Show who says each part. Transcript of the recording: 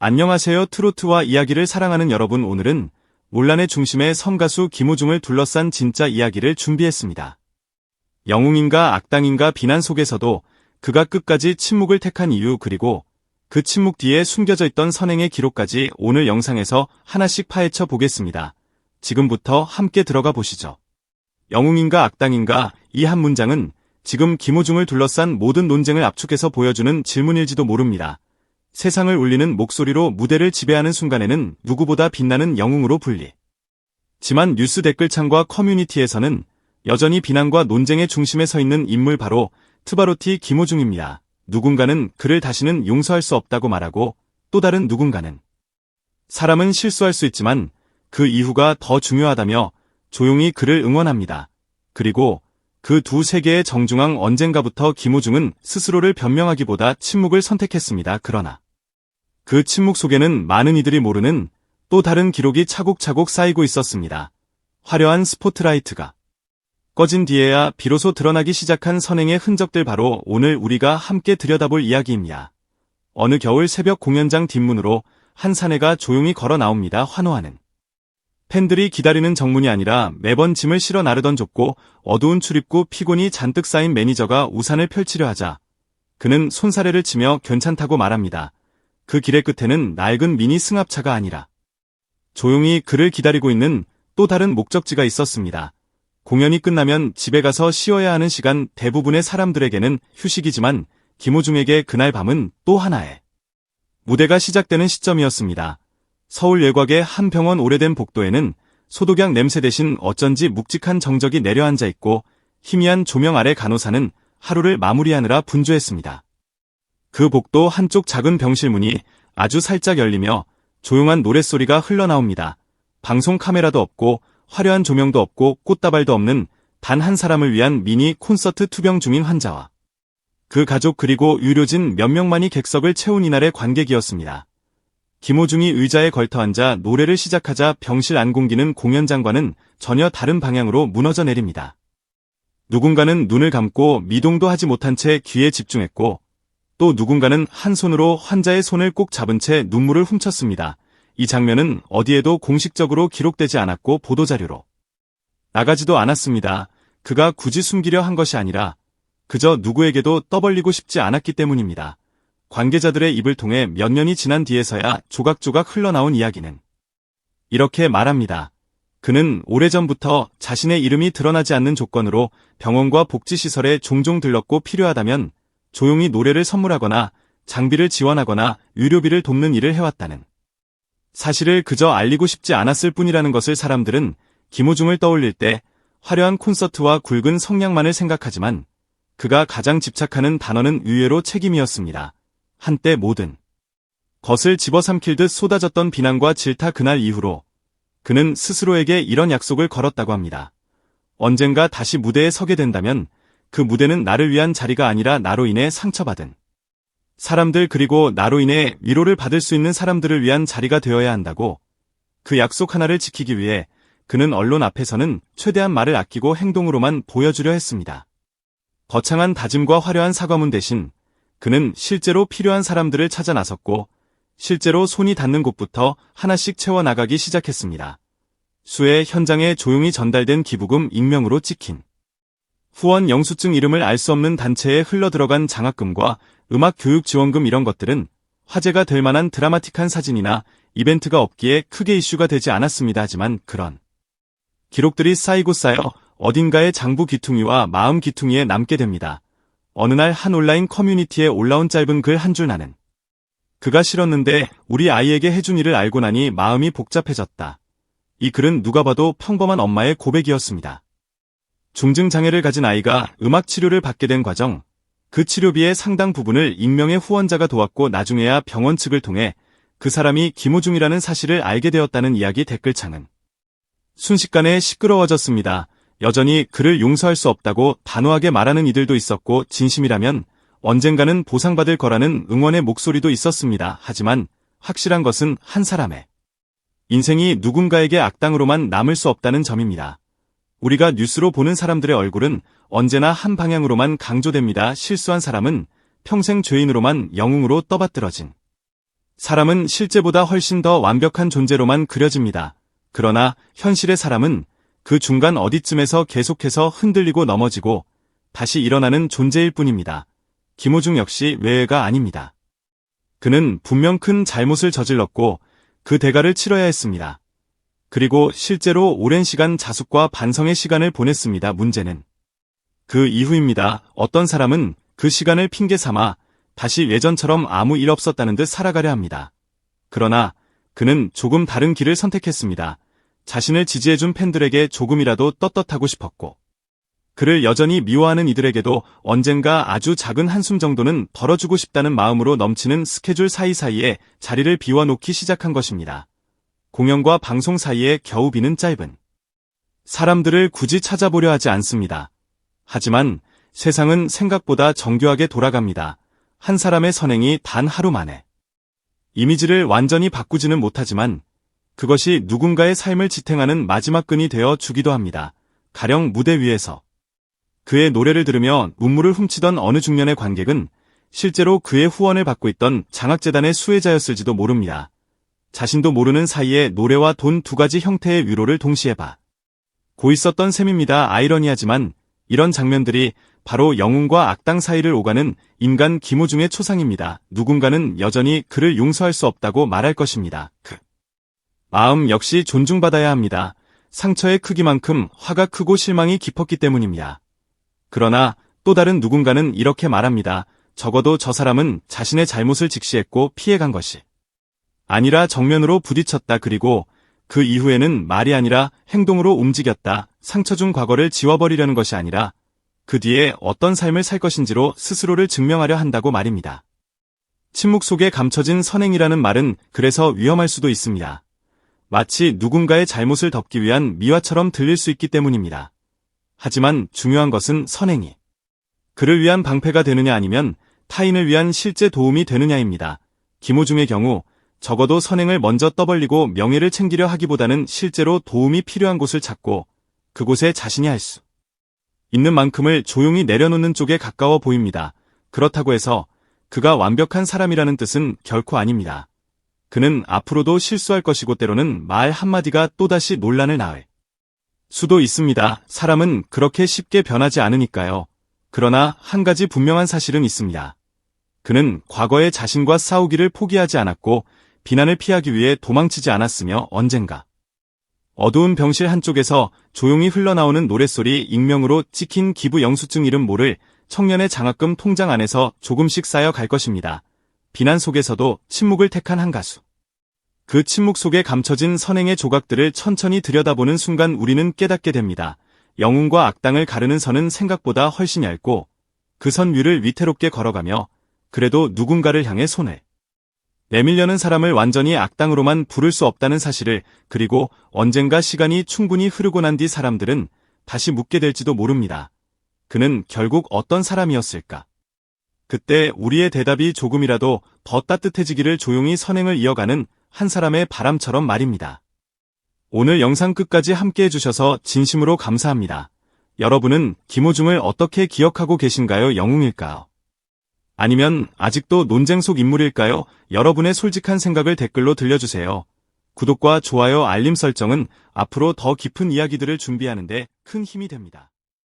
Speaker 1: 안녕하세요. 트로트와 이야기를 사랑하는 여러분, 오늘은 논란의 중심에 성가수 김우중을 둘러싼 진짜 이야기를 준비했습니다. 영웅인가 악당인가 비난 속에서도 그가 끝까지 침묵을 택한 이유, 그리고 그 침묵 뒤에 숨겨져 있던 선행의 기록까지 오늘 영상에서 하나씩 파헤쳐 보겠습니다. 지금부터 함께 들어가 보시죠. 영웅인가 악당인가, 이 한 문장은 지금 김우중을 둘러싼 모든 논쟁을 압축해서 보여주는 질문일지도 모릅니다. 세상을 울리는 목소리로 무대를 지배하는 순간에는 누구보다 빛나는 영웅으로 불리. 지만 뉴스 댓글창과 커뮤니티에서는 여전히 비난과 논쟁의 중심에 서 있는 인물, 바로 트바로티 김우중입니다. 누군가는 그를 다시는 용서할 수 없다고 말하고, 또 다른 누군가는 사람은 실수할 수 있지만 그 이후가 더 중요하다며 조용히 그를 응원합니다. 그리고 그 두 세계의 정중앙, 언젠가부터 김우중은 스스로를 변명하기보다 침묵을 선택했습니다. 그러나 그 침묵 속에는 많은 이들이 모르는 또 다른 기록이 차곡차곡 쌓이고 있었습니다. 화려한 스포트라이트가 꺼진 뒤에야 비로소 드러나기 시작한 선행의 흔적들, 바로 오늘 우리가 함께 들여다볼 이야기입니다. 어느 겨울 새벽 공연장 뒷문으로 한 사내가 조용히 걸어 나옵니다. 환호하는 팬들이 기다리는 정문이 아니라 매번 짐을 실어 나르던 좁고 어두운 출입구, 피곤이 잔뜩 쌓인 매니저가 우산을 펼치려 하자 그는 손사래를 치며 괜찮다고 말합니다. 그 길의 끝에는 낡은 미니 승합차가 아니라 조용히 그를 기다리고 있는 또 다른 목적지가 있었습니다. 공연이 끝나면 집에 가서 쉬어야 하는 시간, 대부분의 사람들에게는 휴식이지만 김우중에게 그날 밤은 또 하나의 무대가 시작되는 시점이었습니다. 서울 외곽의 한 병원 오래된 복도에는 소독약 냄새 대신 어쩐지 묵직한 정적이 내려앉아 있고, 희미한 조명 아래 간호사는 하루를 마무리하느라 분주했습니다. 그 복도 한쪽 작은 병실 문이 아주 살짝 열리며 조용한 노랫소리가 흘러나옵니다. 방송 카메라도 없고 화려한 조명도 없고 꽃다발도 없는 단 한 사람을 위한 미니 콘서트, 투병 중인 환자와 그 가족, 그리고 의료진 몇 명만이 객석을 채운 이날의 관객이었습니다. 김우중이 의자에 걸터앉아 노래를 시작하자 병실 안 공기는 공연장과는 전혀 다른 방향으로 무너져 내립니다. 누군가는 눈을 감고 미동도 하지 못한 채 귀에 집중했고, 또 누군가는 한 손으로 환자의 손을 꼭 잡은 채 눈물을 훔쳤습니다. 이 장면은 어디에도 공식적으로 기록되지 않았고 보도자료로 나가지도 않았습니다. 그가 굳이 숨기려 한 것이 아니라 그저 누구에게도 떠벌리고 싶지 않았기 때문입니다. 관계자들의 입을 통해 몇 년이 지난 뒤에서야 조각조각 흘러나온 이야기는 이렇게 말합니다. 그는 오래전부터 자신의 이름이 드러나지 않는 조건으로 병원과 복지시설에 종종 들렀고, 필요하다면 조용히 노래를 선물하거나 장비를 지원하거나 의료비를 돕는 일을 해왔다는 사실을 그저 알리고 싶지 않았을 뿐이라는 것을 사람들은 김우중을 떠올릴 때 화려한 콘서트와 굵은 성량만을 생각하지만 그가 가장 집착하는 단어는 의외로 책임이었습니다. 한때 모든 것을 집어삼킬 듯 쏟아졌던 비난과 질타, 그날 이후로 그는 스스로에게 이런 약속을 걸었다고 합니다. 언젠가 다시 무대에 서게 된다면 그 무대는 나를 위한 자리가 아니라 나로 인해 상처받은 사람들, 그리고 나로 인해 위로를 받을 수 있는 사람들을 위한 자리가 되어야 한다고. 그 약속 하나를 지키기 위해 그는 언론 앞에서는 최대한 말을 아끼고 행동으로만 보여주려 했습니다. 거창한 다짐과 화려한 사과문 대신 그는 실제로 필요한 사람들을 찾아 나섰고, 실제로 손이 닿는 곳부터 하나씩 채워나가기 시작했습니다. 수해 현장에 조용히 전달된 기부금, 익명으로 찍힌 후원 영수증, 이름을 알 수 없는 단체에 흘러들어간 장학금과 음악 교육 지원금, 이런 것들은 화제가 될 만한 드라마틱한 사진이나 이벤트가 없기에 크게 이슈가 되지 않았습니다. 하지만 그런 기록들이 쌓이고 쌓여 어딘가의 장부 귀퉁이와 마음 귀퉁이에 남게 됩니다. 어느 날 한 온라인 커뮤니티에 올라온 짧은 글 한 줄. 나는 그가 싫었는데 우리 아이에게 해준 일을 알고 나니 마음이 복잡해졌다. 이 글은 누가 봐도 평범한 엄마의 고백이었습니다. 중증장애를 가진 아이가 음악 치료를 받게 된 과정, 그 치료비의 상당 부분을 익명의 후원자가 도왔고, 나중에야 병원 측을 통해 그 사람이 김우중이라는 사실을 알게 되었다는 이야기. 댓글창은 순식간에 시끄러워졌습니다. 여전히 그를 용서할 수 없다고 단호하게 말하는 이들도 있었고, 진심이라면 언젠가는 보상받을 거라는 응원의 목소리도 있었습니다. 하지만 확실한 것은 한 사람의 인생이 누군가에게 악당으로만 남을 수 없다는 점입니다. 우리가 뉴스로 보는 사람들의 얼굴은 언제나 한 방향으로만 강조됩니다. 실수한 사람은 평생 죄인으로만 영웅으로 떠받들어진 사람은 실제보다 훨씬 더 완벽한 존재로만 그려집니다. 그러나 현실의 사람은 그 중간 어디쯤에서 계속해서 흔들리고 넘어지고 다시 일어나는 존재일 뿐입니다. 김호중 역시 외회가 아닙니다. 그는 분명 큰 잘못을 저질렀고 그 대가를 치러야 했습니다. 그리고 실제로 오랜 시간 자숙과 반성의 시간을 보냈습니다. 문제는 그 이후입니다. 어떤 사람은 그 시간을 핑계 삼아 다시 예전처럼 아무 일 없었다는 듯 살아가려 합니다. 그러나 그는 조금 다른 길을 선택했습니다. 자신을 지지해준 팬들에게 조금이라도 떳떳하고 싶었고 그를 여전히 미워하는 이들에게도 언젠가 아주 작은 한숨 정도는 덜어주고 싶다는 마음으로 넘치는 스케줄 사이사이에 자리를 비워놓기 시작한 것입니다. 공연과 방송 사이에 겨우 비는 짧은 사람들을 굳이 찾아보려 하지 않습니다. 하지만 세상은 생각보다 정교하게 돌아갑니다. 한 사람의 선행이 단 하루 만에 이미지를 완전히 바꾸지는 못하지만 그것이 누군가의 삶을 지탱하는 마지막 끈이 되어 주기도 합니다. 가령 무대 위에서 그의 노래를 들으며 눈물을 훔치던 어느 중년의 관객은 실제로 그의 후원을 받고 있던 장학재단의 수혜자였을지도 모릅니다. 자신도 모르는 사이에 노래와 돈 두 가지 형태의 위로를 동시에 받고 있었던 셈입니다. 아이러니하지만 이런 장면들이 바로 영웅과 악당 사이를 오가는 인간 김호중의 초상입니다. 누군가는 여전히 그를 용서할 수 없다고 말할 것입니다. 그 마음 역시 존중받아야 합니다. 상처의 크기만큼 화가 크고 실망이 깊었기 때문입니다. 그러나 또 다른 누군가는 이렇게 말합니다. 적어도 저 사람은 자신의 잘못을 직시했고 피해간 것이 아니라 정면으로 부딪혔다. 그리고 그 이후에는 말이 아니라 행동으로 움직였다. 상처 준 과거를 지워버리려는 것이 아니라 그 뒤에 어떤 삶을 살 것인지로 스스로를 증명하려 한다고 말입니다. 침묵 속에 감춰진 선행이라는 말은 그래서 위험할 수도 있습니다. 마치 누군가의 잘못을 덮기 위한 미화처럼 들릴 수 있기 때문입니다. 하지만 중요한 것은 선행이 그를 위한 방패가 되느냐 아니면 타인을 위한 실제 도움이 되느냐입니다. 김호중의 경우 적어도 선행을 먼저 떠벌리고 명예를 챙기려 하기보다는 실제로 도움이 필요한 곳을 찾고 그곳에 자신이 할 수 있는 만큼을 조용히 내려놓는 쪽에 가까워 보입니다. 그렇다고 해서 그가 완벽한 사람이라는 뜻은 결코 아닙니다. 그는 앞으로도 실수할 것이고 때로는 말 한마디가 또다시 논란을 낳을 수도 있습니다. 사람은 그렇게 쉽게 변하지 않으니까요. 그러나 한 가지 분명한 사실은 있습니다. 그는 과거의 자신과 싸우기를 포기하지 않았고 비난을 피하기 위해 도망치지 않았으며 언젠가 어두운 병실 한쪽에서 조용히 흘러나오는 노랫소리 익명으로 찍힌 기부 영수증 이름 모를 청년의 장학금 통장 안에서 조금씩 쌓여 갈 것입니다. 비난 속에서도 침묵을 택한 한 가수. 그 침묵 속에 감춰진 선행의 조각들을 천천히 들여다보는 순간 우리는 깨닫게 됩니다. 영웅과 악당을 가르는 선은 생각보다 훨씬 얇고 그 선 위를 위태롭게 걸어가며 그래도 누군가를 향해 손을 내밀려는 사람을 완전히 악당으로만 부를 수 없다는 사실을 그리고 언젠가 시간이 충분히 흐르고 난 뒤 사람들은 다시 묻게 될지도 모릅니다. 그는 결국 어떤 사람이었을까? 그때 우리의 대답이 조금이라도 더 따뜻해지기를 조용히 선행을 이어가는 한 사람의 바람처럼 말입니다. 오늘 영상 끝까지 함께 해주셔서 진심으로 감사합니다. 여러분은 김호중을 어떻게 기억하고 계신가요? 영웅일까요? 아니면 아직도 논쟁 속 인물일까요? 여러분의 솔직한 생각을 댓글로 들려주세요. 구독과 좋아요, 알림 설정은 앞으로 더 깊은 이야기들을 준비하는 데 큰 힘이 됩니다.